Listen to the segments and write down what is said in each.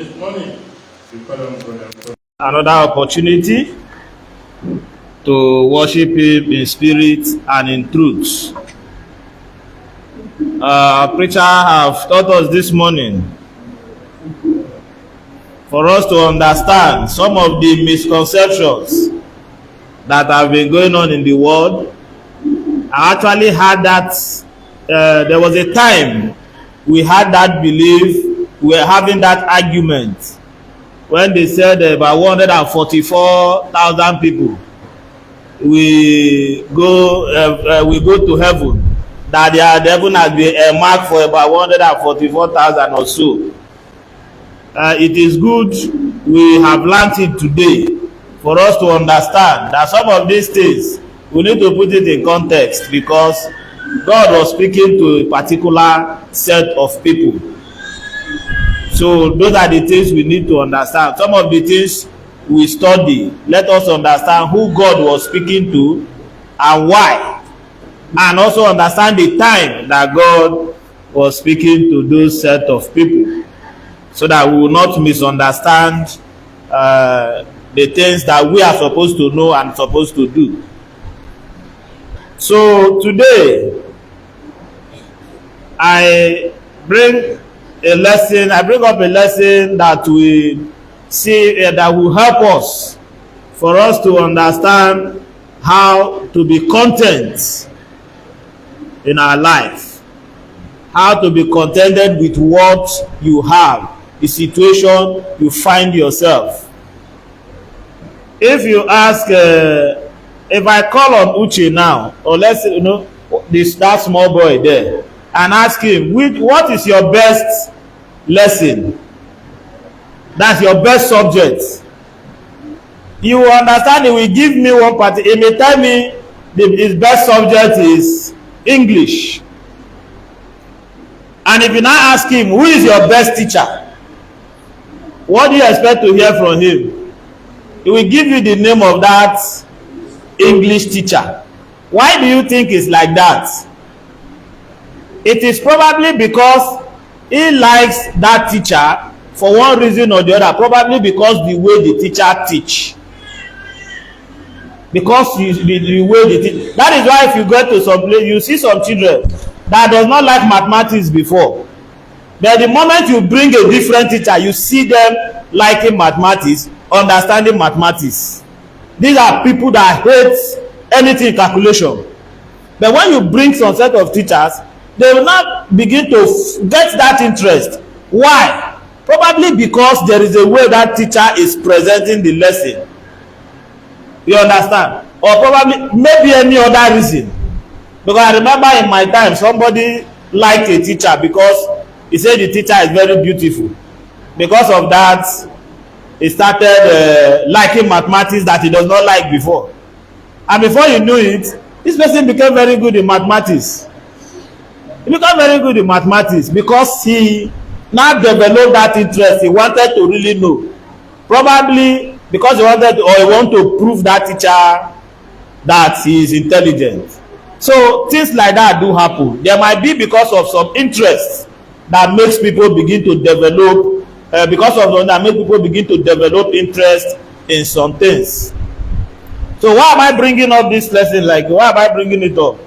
This morning, we call on God. Another opportunity to worship Him in spirit and in truth. Preacher have taught us this morning for us to understand some of the misconceptions that have been going on in the world. I actually had that, there was a time we had that belief, we were having that argument when they said about 144,000 people we go to heaven, that the heaven has been marked for about 144,000 or so. It is good we have learned it today for us to understand that some of these things we need to put it in context, because God was speaking to a particular set of people. So those are the things we need to understand. Some of the things we study, let us understand who God was speaking to and why, and also understand the time that God was speaking to those set of people, so that we will not misunderstand the things that we are supposed to know and supposed to do. So today I bring up a lesson that we see that will help us, for us to understand how to be content in our life, how to be contented with what you have, the situation you find yourself. If you ask, if I call on Uche now, or let's say, that small boy there, and ask him, what is your best lesson? That's your best subject. You will understand. He will give me one party. He may tell me his best subject is English. And if you now ask him, who is your best teacher? What do you expect to hear from him? He will give you the name of that English teacher. Why do you think it's like that? It is probably because he likes that teacher for one reason or the other. Probably because the way the teacher teach. Because the way they teach. That is why if you go to some place, you see some children that does not like mathematics before. But the moment you bring a different teacher, you see them liking mathematics, understanding mathematics. These are people that hate anything calculation. But when you bring some set of teachers, they will not begin to get that interest. Why? Probably because there is a way that teacher is presenting the lesson. You understand? Or probably maybe any other reason. Because I remember in my time, somebody liked a teacher because he said the teacher is very beautiful. Because of that, he started liking mathematics that he does not like before. And before you knew it, this person became very good in mathematics. He became very good in mathematics because he now developed that interest. He wanted to really know. Probably because he wanted to, or he want to prove that teacher that he is intelligent. So things like that do happen. There might be because of some interest that makes people begin to develop, interest in some things. So why am I bringing up this lesson? Why am I bringing it up?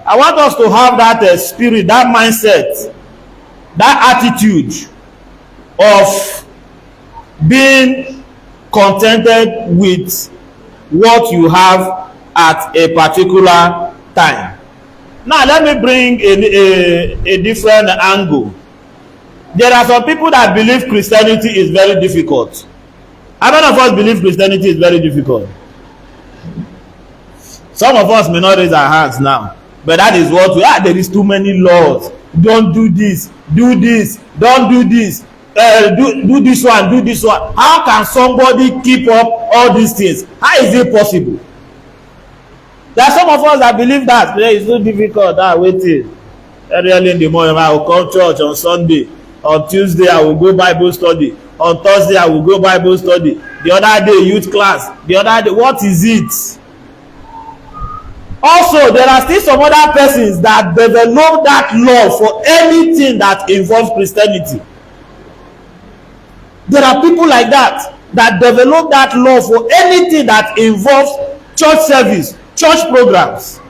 I want us to have that spirit, that mindset, that attitude of being contented with what you have at a particular time. Now let me bring a different angle. There are some people that believe Christianity is very difficult. How many of us believe Christianity is very difficult? Some of us may not raise our hands now, but that is what there is too many laws. Don't do this, don't do this, do this one, do this one. How can somebody keep up all these things? How is it possible? There are some of us that believe that it's so difficult. Waiting very early in the morning, I will come church on Sunday. On Tuesday, I will go Bible study. On Thursday, I will go Bible study. The other day, youth class. The other day, what is it? Also, there are still some other persons that develop that love for anything that involves Christianity. There are people like that that develop that love for anything that involves church service, church programs.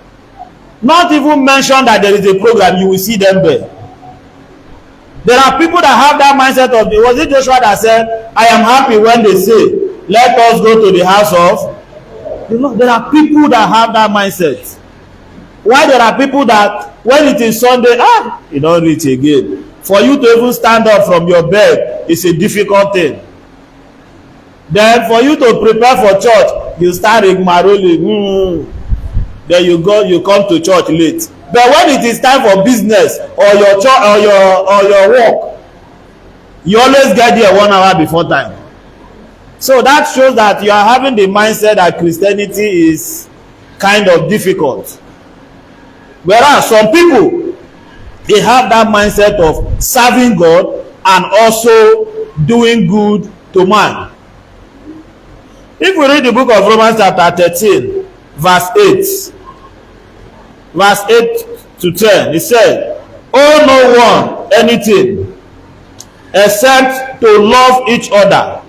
Not even mention that there is a program, you will see them there. There are people that have that mindset of, was it Joshua that said, I am happy when they say, let us go to the house of, there are people that have that mindset. Why there are people that when it is Sunday, you don't reach again. For you to even stand up from your bed is a difficult thing. Then for you to prepare for church, you start rigmaroling. Then you come to church late. But when it is time for business or your church or your work, you always get there 1 hour before time. So that shows that you are having the mindset that Christianity is kind of difficult. Whereas some people, they have that mindset of serving God and also doing good to man. If we read the book of Romans chapter 13, verse 8 to 10, it says, owe no one anything except to love each other.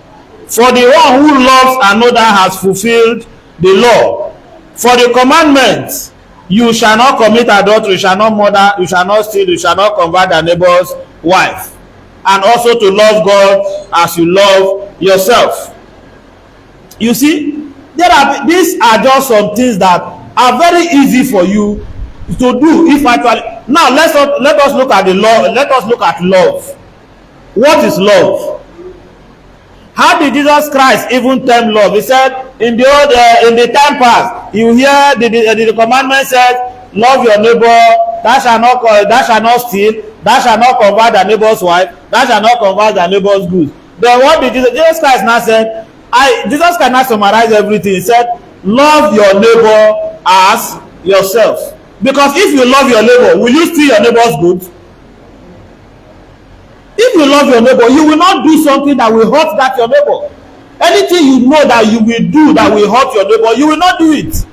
For the one who loves another has fulfilled the law. For the commandments, you shall not commit adultery, you shall not murder, you shall not steal, you shall not covet thy neighbor's wife, and also to love God as you love yourself. You see, these are just some things that are very easy for you to do. If actually, now let us look at the law. Let us look at love. What is love? How did Jesus Christ even term love? He said, in the time past, you hear the commandment said, love your neighbor, thou shalt not steal, thou shalt not covet thy neighbor's wife, thou shalt not covet thy neighbor's goods. Then what did Jesus Christ now said? Jesus Christ now summarize everything. He said, love your neighbor as yourself. Because if you love your neighbor, will you steal your neighbor's goods? If you love your neighbor, you will not do something that will hurt that your neighbor. Anything you know that you will do that will hurt your neighbor, you will not do it.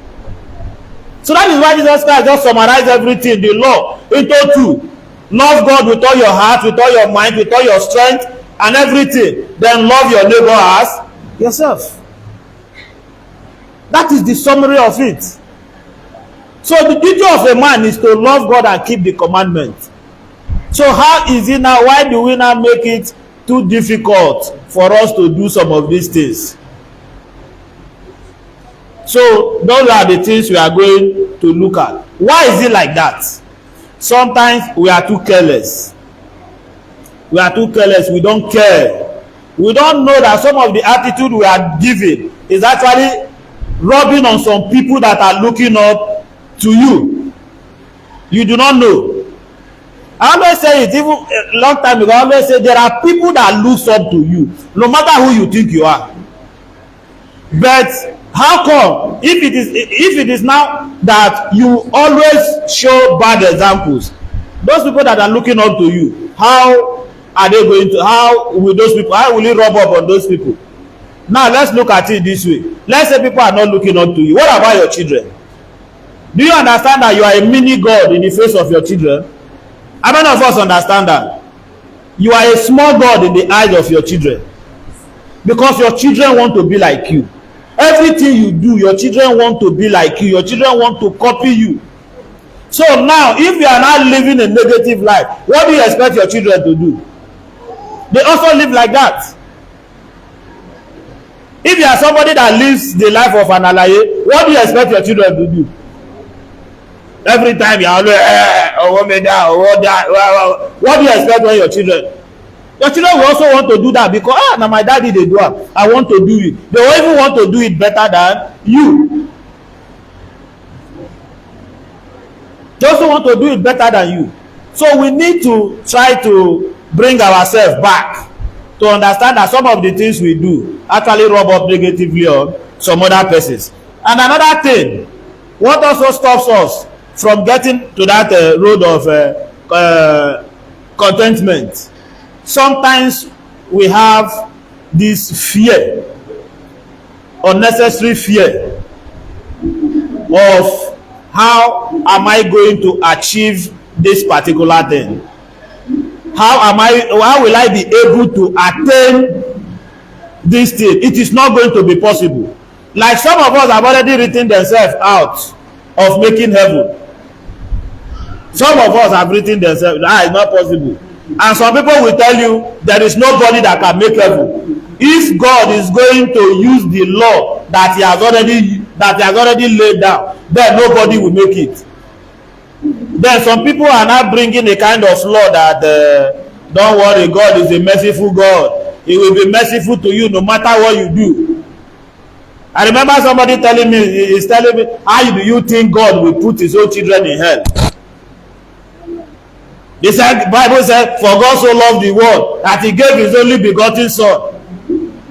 So that is why Jesus Christ just summarized everything, the law, into two. Love God with all your heart, with all your mind, with all your strength, and everything. Then love your neighbor as yourself. That is the summary of it. So the duty of a man is to love God and keep the commandments. So how is it now? Why do we now make it too difficult for us to do some of these things? So those are the things we are going to look at. Why is it like that? Sometimes we are too careless. We are too careless. We don't care. We don't know that some of the attitude we are giving is actually rubbing on some people that are looking up to you. You do not know. I always say it, even a long time ago, I always say there are people that look up to you, no matter who you think you are. But how come, if it is now that you always show bad examples, those people that are looking up to you, how will you rub up on those people? Now let's look at it this way. Let's say people are not looking up to you. What about your children? Do you understand that you are a mini God in the face of your children? How many of us understand that? You are a small God in the eyes of your children. Because your children want to be like you. Everything you do, your children want to be like you. Your children want to copy you. So now, if you are not living a negative life, what do you expect your children to do? They also live like that. If you are somebody that lives the life of an alaye, what do you expect your children to do? Every time you are always, what do you expect when your children? Your children will also want to do that because, now my daddy they do it. I want to do it. They will even want to do it better than you. They also want to do it better than you. So we need to try to bring ourselves back to understand that some of the things we do actually rub up negatively on some other persons. And another thing, what also stops us from getting to that road of contentment. Sometimes we have this fear, unnecessary fear of how am I going to achieve this particular thing? how will I be able to attain this thing? It is not going to be possible. Like some of us have already written themselves out of making heaven. Some of us have written themselves, it's not possible. And some people will tell you there is nobody that can make heaven. If God is going to use the law that he has already laid down, then nobody will make it. Then some people are now bringing a kind of law that don't worry, God is a merciful God. He will be merciful to you no matter what you do. I remember somebody telling me, how do you think God will put his own children in hell? He said, the Bible said, for God so loved the world that he gave his only begotten son,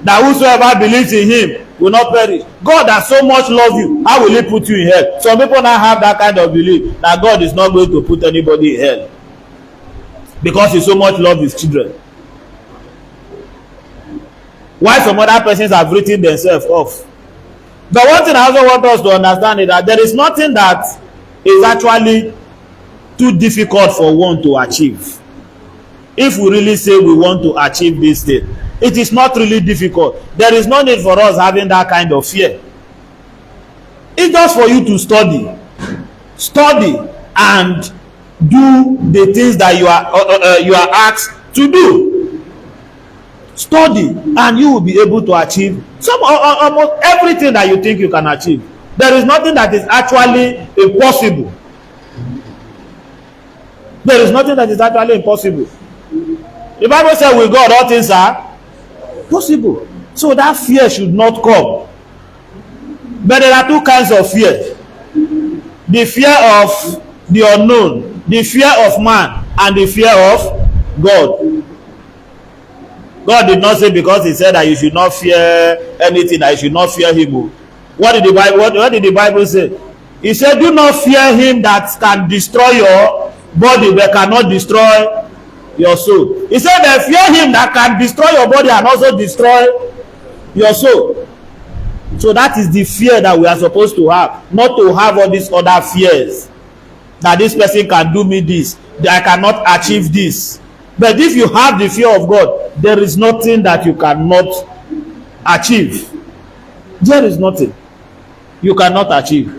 that whosoever believes in him will not perish. God has so much loved you, how will he put you in hell? Some people now have that kind of belief that God is not going to put anybody in hell because he so much loves his children. Why some other persons have written themselves off. But one thing I also want us to understand is that there is nothing that is actually too difficult for one to achieve. If we really say we want to achieve this thing, it is not really difficult. There is no need for us having that kind of fear. It's just for you to study and do the things that you are asked to do. Study and you will be able to achieve almost everything that you think you can achieve. There is nothing that is actually impossible. There is nothing that is actually impossible. The Bible says with God all things are possible. So that fear should not come. But there are two kinds of fear. The fear of the unknown, the fear of man, and the fear of God. God did not say because he said that you should not fear anything, that you should not fear him. What did the Bible say? He said, do not fear him that can destroy your body but cannot destroy your soul. He said that fear him that can destroy your body and also destroy your soul. So that is the fear that we are supposed to have, not to have all these other fears. That this person can do me this, that I cannot achieve this. But if you have the fear of God, there is nothing that you cannot achieve. There is nothing you cannot achieve.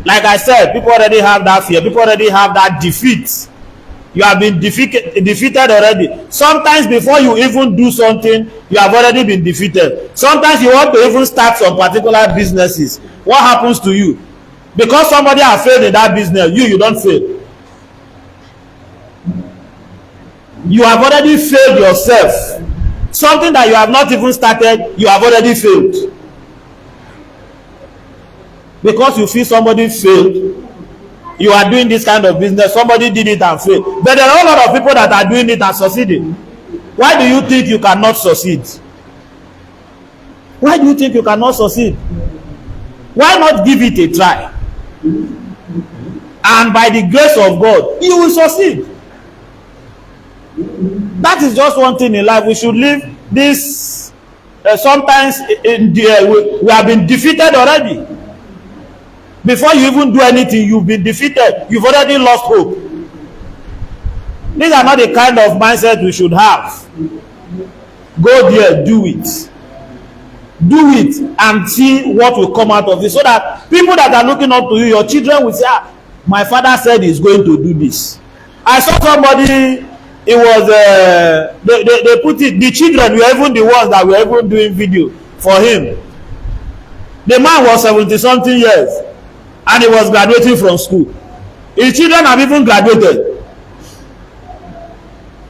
Like I said, people already have that fear. People already have that defeat. You have been defeated already. Sometimes before you even do something, you have already been defeated. Sometimes you want to even start some particular businesses. What happens to you? Because somebody has failed in that business, you don't fail. You have already failed yourself. Something that you have not even started, you have already failed. Because you feel somebody failed, you are doing this kind of business, somebody did it and failed. But there are a lot of people that are doing it and succeeding. Why do you think you cannot succeed? Why do you think you cannot succeed? Why not give it a try? And by the grace of God, you will succeed. That is just one thing in life. We should live this. Sometimes we have been defeated already. Before you even do anything, you've been defeated. You've already lost hope. These are not the kind of mindset we should have. Go there, do it. Do it and see what will come out of it. So that people that are looking up to you, your children will say, my father said he's going to do this. I saw somebody, it was, they put it, the children were even the ones that were even doing video for him. The man was 70-something years. And he was graduating from school. His children have even graduated.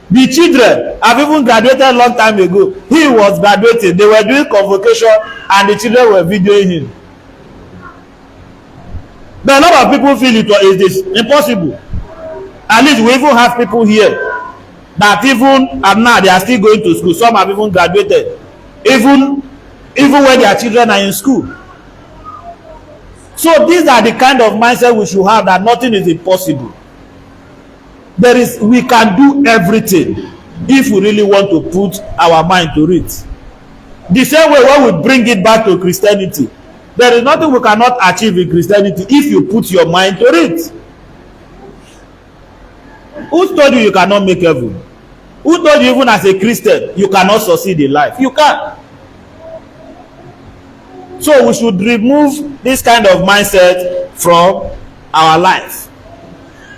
The children have even graduated a long time ago. He was graduating. They were doing convocation and the children were videoing him. But a lot of people feel it is impossible. At least we even have people here that even and now they are still going to school. Some have even graduated. Even when their children are in school. So these are the kind of mindset we should have, that nothing is impossible. We can do everything if we really want to put our mind to it. The same way when we bring it back to Christianity, there is nothing we cannot achieve in Christianity if you put your mind to it. Who told you you cannot make heaven? Who told you even as a Christian you cannot succeed in life? You can. So we should remove this kind of mindset from our life.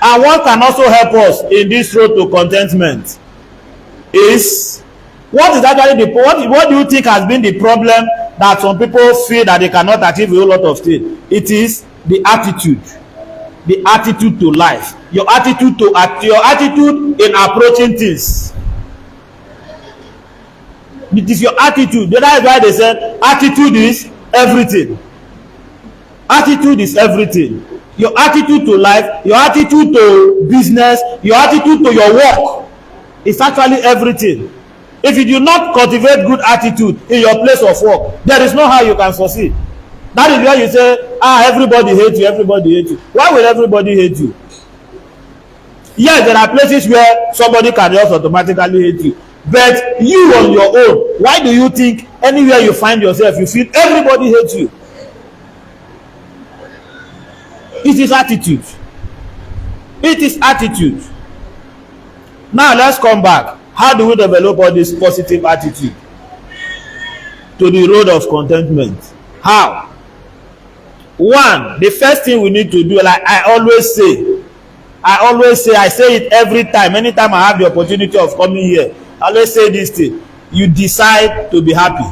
And what can also help us in this road to contentment is what is actually the what do you think has been the problem that some people feel that they cannot achieve a whole lot of things? It is the attitude to life, your attitude in approaching things. It is your attitude. That is why they said attitude is everything. Attitude is everything. Your attitude to life, your attitude to business, your attitude to your work is actually everything. If you do not cultivate good attitude in your place of work, there is no how you can succeed. That is why you say, everybody hates you, everybody hates you. Why will everybody hate you? Yes, there are places where somebody can just automatically hate you. But you on your own, why do you think anywhere you find yourself, you feel everybody hates you? It is attitude. It is attitude. Now let's come back. How do we develop all this positive attitude to the road of contentment? How? One, the first thing we need to do, like I always say, I say it every time, anytime I have the opportunity of coming here, I always say this thing: you decide to be happy.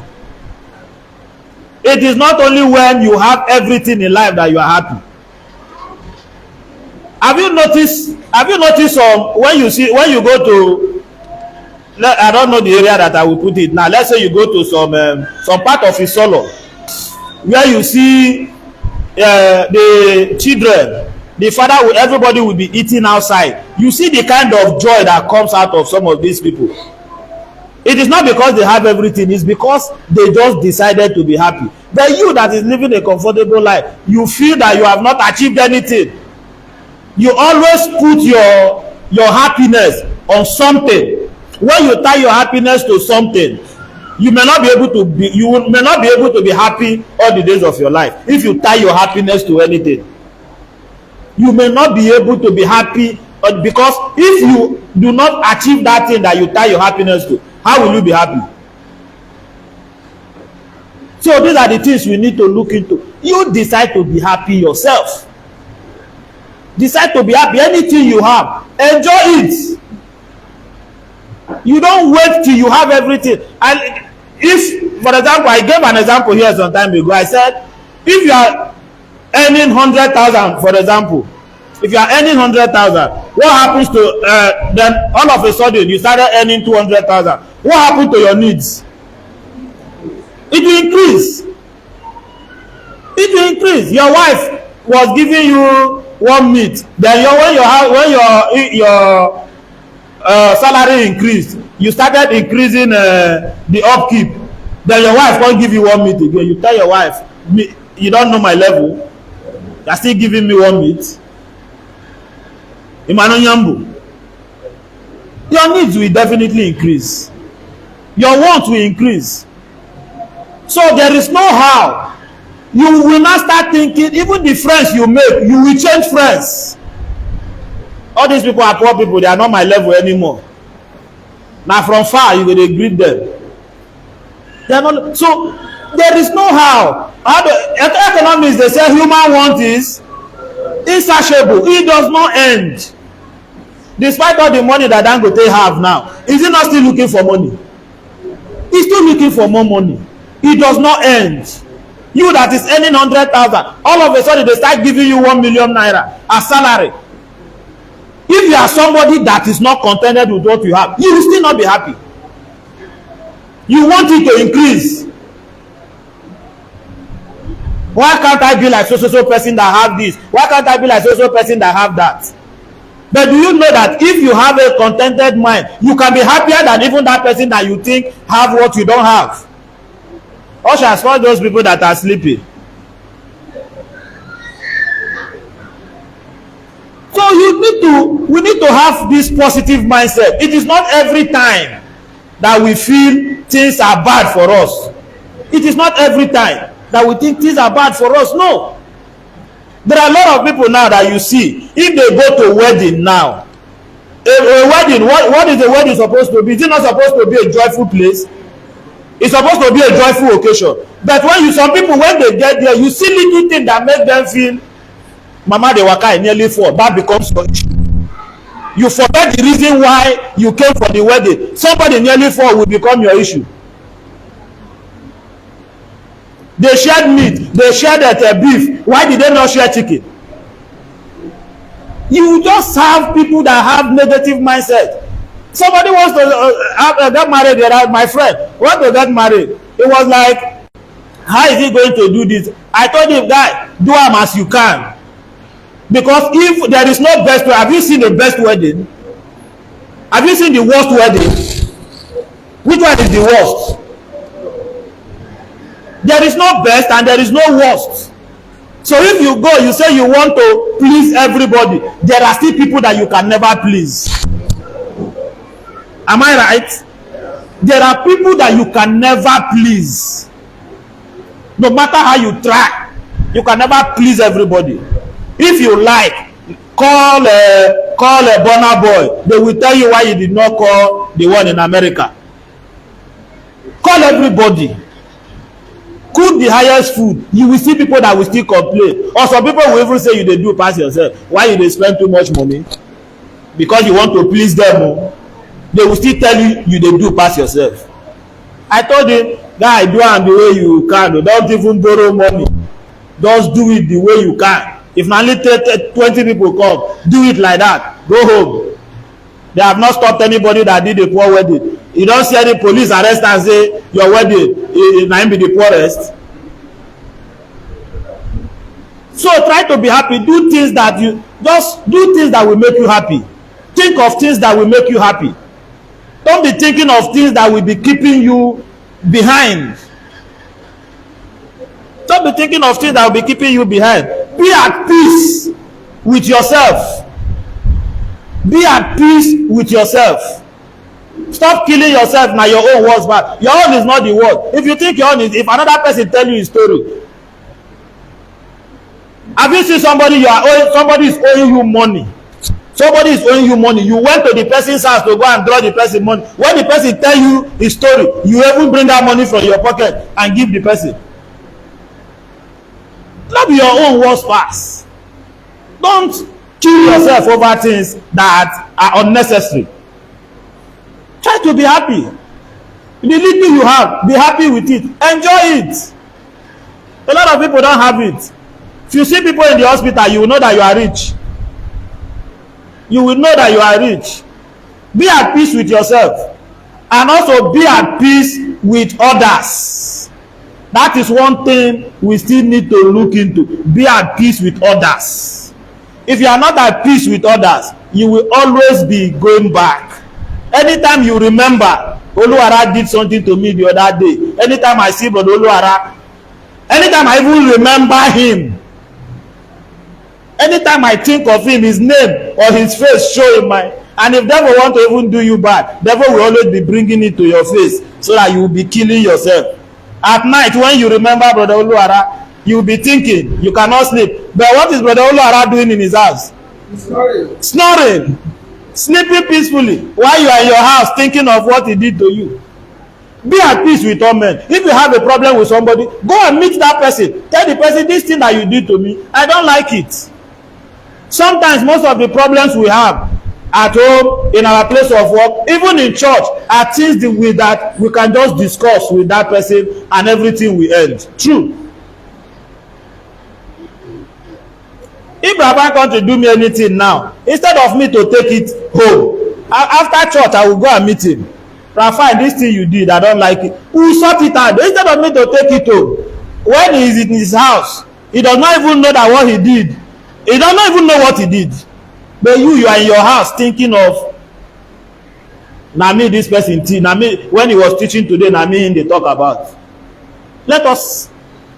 It is not only when you have everything in life that you are happy. Have you noticed when you go to, I don't know the area that I will put it now, let's say you go to some part of Isolo where you see the children, the father, everybody will be eating outside. You see the kind of joy that comes out of some of these people. It is not because they have everything, it's because they just decided to be happy. But you that is living a comfortable life, you feel that you have not achieved anything. You always put your happiness on something. When you tie your happiness to something, you may not be able to be happy all the days of your life. If you tie your happiness to anything, you may not be able to be happy, because if you do not achieve that thing that you tie your happiness to, how will you be happy? So these are the things we need to look into. You decide to be happy yourself. Decide to be happy. Anything you have, enjoy it. You don't wait till you have everything. And if, for example, I gave an example here some time ago. I said, if you are earning 100,000, for example, if you are earning 100,000, what happens to then all of a sudden you started earning 200,000? What happened to your needs? It will increase. It will increase. Your wife was giving you one meat, then when your salary increased, you started increasing the upkeep. Then your wife won't give you one meat again. You tell your wife, you don't know my level, you are still giving me one meat. Your needs will definitely increase. Your wants will increase. So there is no how. You will not start thinking, even the friends you make, you will change friends. All these people are poor people, they are not my level anymore. Now from far you will greet them. They are not, so there is no how. Economics, they say human want is insatiable. It does not end. Despite all the money that Dangote have now, is he not still looking for money? He's still looking for more money. It does not end. You that is earning 100,000, all of a sudden they start giving you 1 million naira as salary. If you are somebody that is not contented with what you have, you will still not be happy. You want it to increase. Why can't I be like so person that have this? Why can't I be like so person that have that? But do you know that if you have a contented mind, you can be happier than even that person that you think have what you don't have? Ushers, for those people that are sleeping. So we need to have this positive mindset. It is not every time that we feel things are bad for us. It is not every time that we think things are bad for us. No. There are a lot of people now that you see, if they go to a wedding now, A wedding, what is a wedding supposed to be? Is it not supposed to be a joyful place? It's supposed to be a joyful occasion. But when some people, when they get there, you see little things that make them feel, Mama de waka nearly fall. That becomes your issue. You forget the reason why you came for the wedding. Somebody nearly fall will become your issue. They shared meat, they shared beef. Why did they not share chicken? You just have people that have negative mindset. Somebody wants to get married. My friend wants to get married. It was like, how is he going to do this? I told him, guy, do them as you can. Because if there is no best way, have you seen the best wedding? Have you seen the worst wedding? Which one is the worst? There is no best and there is no worst. So if you go, you say you want to please everybody, there are still people that you can never please. Am I right? There are people that you can never please. No matter how you try, you can never please everybody. If you like, call a Burna Boy. They will tell you why you did not call the one in America. Call everybody. Cook the highest food. You will see people that will still complain. Or some people will even say you dey do pass yourself. Why you dey spend too much money? Because you want to please them. They will still tell you you dey do pass yourself. I told him, guy, do am the way you can. Don't even borrow money. Just do it the way you can. If only 20 people come, do it like that. Go home. They have not stopped anybody that did a poor wedding. You don't see any police arrest and say your wedding might be the poorest. So try to be happy. Do things that will make you happy. Think of things that will make you happy. Don't be thinking of things that will be keeping you behind. Don't be thinking of things that will be keeping you behind. Be at peace with yourself. Be at peace with yourself. Stop killing yourself. Now your own words back. Your own is not the word. If you think your own is, if another person tell you a story, have you seen somebody somebody is owing you money? Somebody is owing you money. You went to the person's house to go and draw the person money. When the person tell you his story, you even bring that money from your pocket and give the person. Not your own words pass. Don't kill yourself over things that are unnecessary. Try to be happy. The little you have, be happy with it. Enjoy it. A lot of people don't have it. If you see people in the hospital, you will know that you are rich. You will know that you are rich. Be at peace with yourself. And also be at peace with others. That is one thing we still need to look into. Be at peace with others. If you are not at peace with others, you will always be going back. Anytime you remember, Oluwara did something to me the other day. Anytime I see Brother Oluwara, anytime I even remember him, anytime I think of him, his name or his face show in my, and if devil want to even do you bad, devil will always be bringing it to your face so that you will be killing yourself. At night when you remember Brother Oluwara, you will be thinking, you cannot sleep. But what is Brother Oluwara doing in his house? Snoring. Sleeping peacefully while you are in your house thinking of what he did to you. Be at peace with all men. If you have a problem with somebody, go and meet that person. Tell the person, this thing that you did to me, I don't like it. Sometimes most of the problems we have at home, in our place of work, even in church, are things that we can just discuss with that person and everything will end. True. If Baba come to do me anything now, instead of me to take it home, after church I will go and meet him. Rafael, this thing you did, I don't like it. We will sort it out. Instead of me to take it home, when he is in his house, he does not even know that what he did. He does not even know what he did. But you are in your house thinking of, na me this person teach, na me when he was teaching today, na me him they talk about. Let us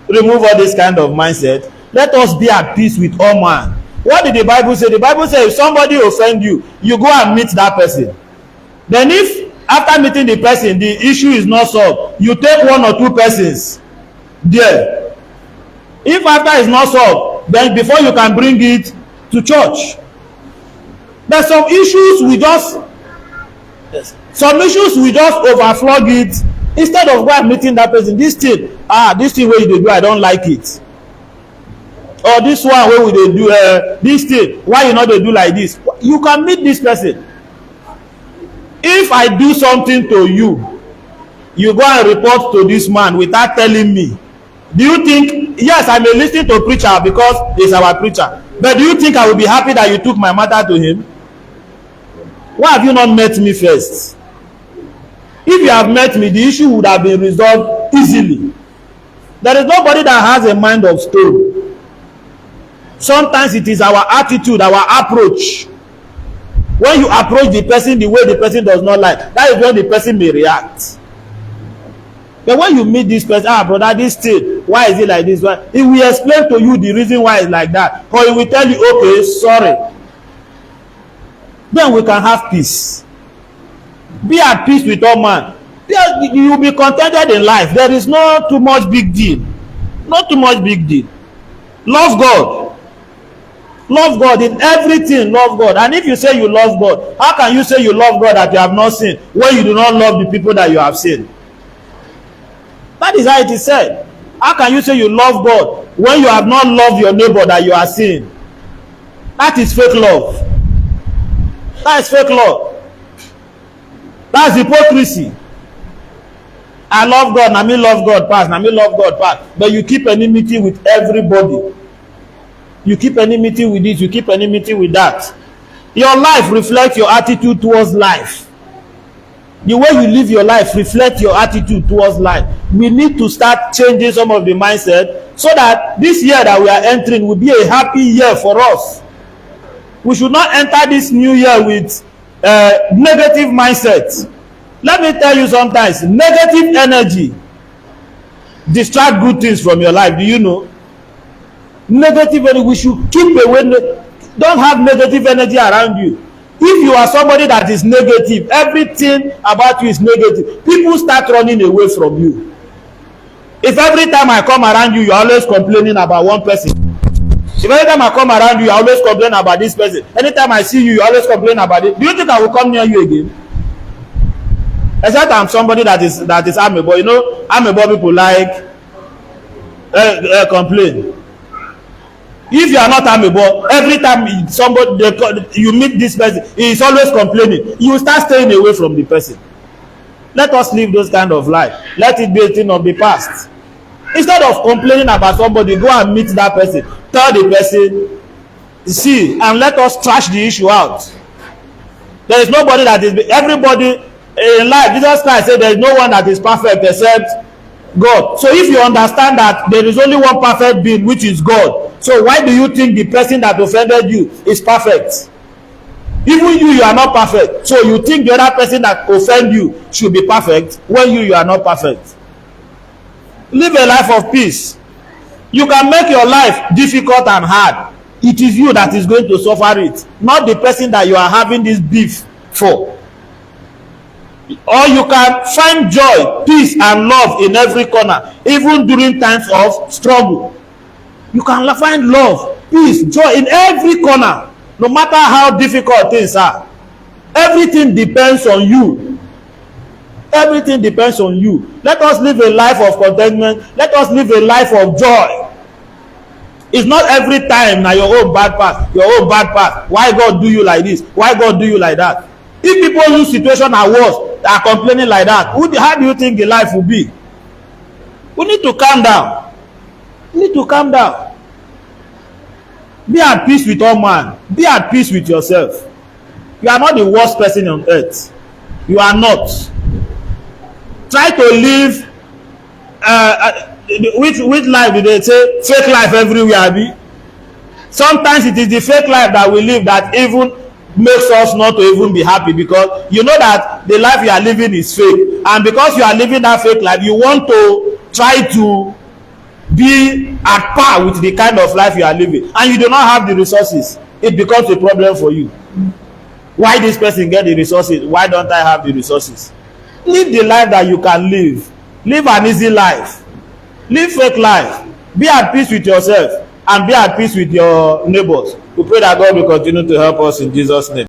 remove all this kind of mindset. Let us be at peace with all man. What did the Bible say? The Bible says if somebody offend you, you go and meet that person. Then if after meeting the person, the issue is not solved, you take one or two persons there. If after it's not solved, then before you can bring it to church. But some issues we just overflog it instead of go and meeting that person. This thing wey you dey do, I don't like it. Or this one wey we dey do this thing, why you no dey do like this? You can meet this person. If I do something to you, you go and report to this man without telling me. Do you think, yes, I may listen to preacher because he's our preacher, but do you think I will be happy that you took my matter to him? Why have you not met me first? If you have met me, the issue would have been resolved easily. There is nobody that has a mind of stone. Sometimes it is our attitude, our approach. When you approach the person the way the person does not like, that is when the person may react. But when you meet this person, brother, this thing, why is it like this? Why? He will explain to you the reason why it's like that. Or he will tell you, okay, sorry. Then we can have peace. Be at peace with all man. You will be contented in life. There is no too much big deal. Not too much big deal. Love God. Love God in everything. Love God. And if you say you love God, how can you say you love God that you have not seen when you do not love the people that you have seen? That is how it is said. How can you say you love God when you have not loved your neighbor that you are seeing? That is fake love. That is fake love. That's hypocrisy. I love God, na me love God pass, na me love God pass. But you keep enmity with everybody. You keep enmity with this, you keep enmity with that. Your life reflects your attitude towards life. The way you live your life reflects your attitude towards life. We need to start changing some of the mindset so that this year that we are entering will be a happy year for us. We should not enter this new year with negative mindset. Let me tell you, sometimes negative energy distract good things from your life. Do you know? Negative energy, we should keep away. Don't have negative energy around you. If you are somebody that is negative, everything about you is negative, people start running away from you. If every time I come around you, you are always complaining about one person. If every time I come around you, you always complain about this person. Anytime I see you, you always complain about it. Do you think I will come near you again? Except I'm somebody that is amebo. You know, amebo people like complain. If you are not amebo, every time you meet this person, he is always complaining. You will start staying away from the person. Let us live those kind of life. Let it be a thing of the past. Instead of complaining about somebody, go and meet that person. Tell the person, see, and let us trash the issue out. There is nobody that is, everybody in life, Jesus Christ said there is no one that is perfect except God. So if you understand that there is only one perfect being, which is God, so why do you think the person that offended you is perfect? Even you are not perfect. So you think the other person that offended you should be perfect when you are not perfect. Live a life of peace. You can make your life difficult and hard. It is you that is going to suffer it, not the person that you are having this beef for. Or you can find joy, peace and love in every corner, even during times of struggle. You can find love, peace, joy in every corner, no matter how difficult things are. Everything depends on you. Everything depends on you. Let us live a life of contentment. Let us live a life of joy. It's not every time now your own bad path, your own bad path. Why God do you like this? Why God do you like that? If people use situation are worse, they are complaining like that, how do you think the life will be? We need to calm down. We need to calm down. Be at peace with all man. Be at peace with yourself. You are not the worst person on earth. You are not. Try to live which life do they say? Fake life everywhere, be. Sometimes it is the fake life that we live that even makes us not to even be happy, because you know that the life you are living is fake, and because you are living that fake life, you want to try to be at par with the kind of life you are living, and you do not have the resources. It becomes a problem for you. Why this person get the resources? Why don't I have the resources? Live the life that you can live. Live an easy life. Live fake life. Be at peace with yourself and be at peace with your neighbors. We pray that God will continue to help us in Jesus' name.